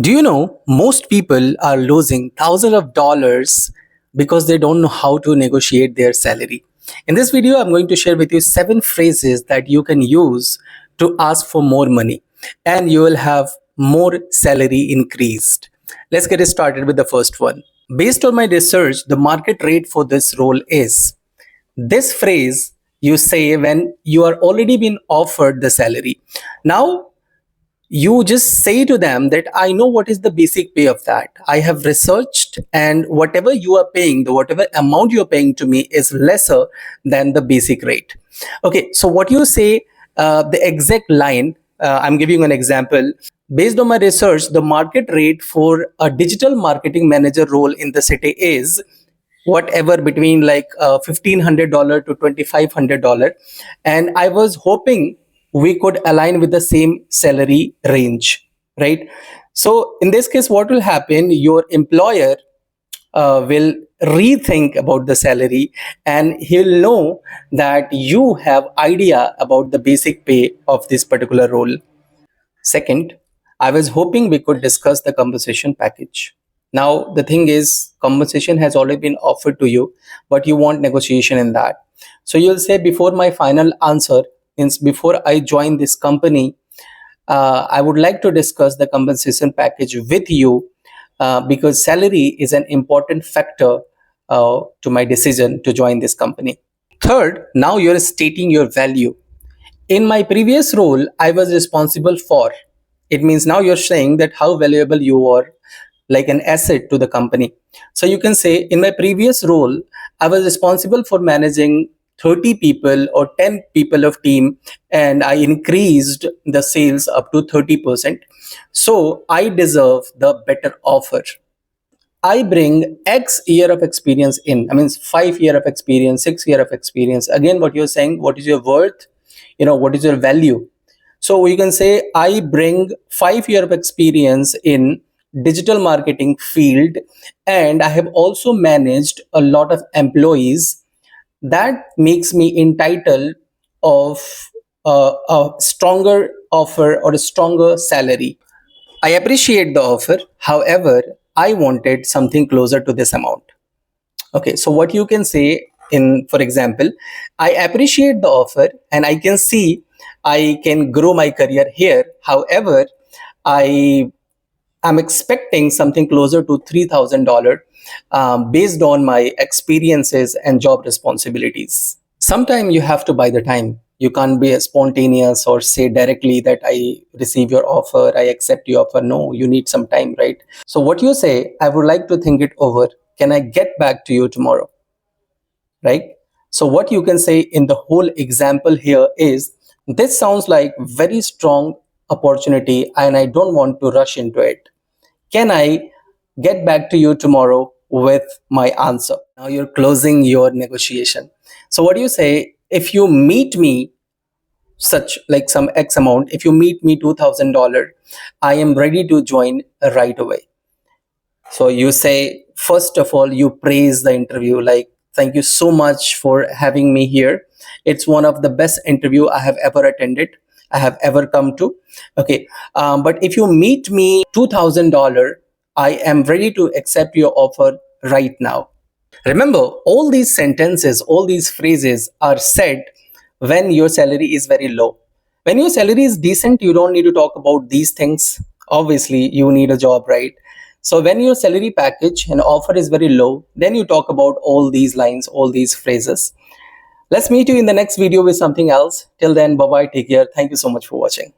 Do you know most people are losing thousands of dollars because they don't know how to negotiate their salary? In this video, I'm going to share with you 7 phrases that you can use to ask for more money and you will have more salary increased. Let's get started with the first one. Based on my research, the market rate for this role is. This phrase you say when you are already been offered the salary. Now you just say to them that I know what is the basic pay of that. I have researched, and whatever you are paying, the whatever amount you are paying to me is lesser than the basic rate. Okay, so what you say, the exact line, I'm giving you an example. Based on my research, the market rate for a digital marketing manager role in the city is whatever between like $1,500 to $2,500, and I was hoping we could align with the same salary range, right? So in this case, what will happen, your employer will rethink about the salary, and he'll know that you have idea about the basic pay of this particular role. Second, I was hoping we could discuss the compensation package. Now, the thing is, compensation has already been offered to you, but you want negotiation in that. So you'll say, before my final answer, means before I join this company, I would like to discuss the compensation package with you because salary is an important factor to my decision to join this company. Third, now you're stating your value. In my previous role, I was responsible for. It means now you're saying that how valuable you are, like an asset to the company. So you can say, in my previous role, I was responsible for managing 30 people or 10 people of team, and I increased the sales up to 30%. So I deserve the better offer. I bring X year of experience in. I mean, 5 year of experience, 6 year of experience. Again, what you're saying, what is your worth? What is your value? So you can say, I bring 5 year of experience in digital marketing field, and I have also managed a lot of employees. That makes me entitled of a stronger offer or a stronger salary. I appreciate the offer. However, I wanted something closer to this amount. Okay, so what you can say in, for example, I appreciate the offer and I can see I can grow my career here. However, I am expecting something closer to $3,000 based on my experiences and job responsibilities. Sometimes you have to buy the time. You can't be spontaneous or say directly that I receive your offer, I accept your offer. No, you need some time, right? So what you say, I would like to think it over. Can I get back to you tomorrow? Right? So what you can say in the whole example here is, this sounds like very strong opportunity and I don't want to rush into it. Can I get back to you tomorrow with my answer? Now you're closing your negotiation. So what do you say? If you meet me such like some X amount, if you meet me $2,000, I am ready to join right away. So you say, first of all, you praise the interview, like, thank you so much for having me here. It's one of the best interview I have ever attended, I have ever come to. Okay, but if you meet me $2,000, I am ready to accept your offer right now. Remember, all these sentences, all these phrases are said when your salary is very low. When your salary is decent, you don't need to talk about these things. Obviously, you need a job, right? So when your salary package and offer is very low, then you talk about all these lines, all these phrases. Let's meet you in the next video with something else. Till then, bye-bye, take care. Thank you so much for watching.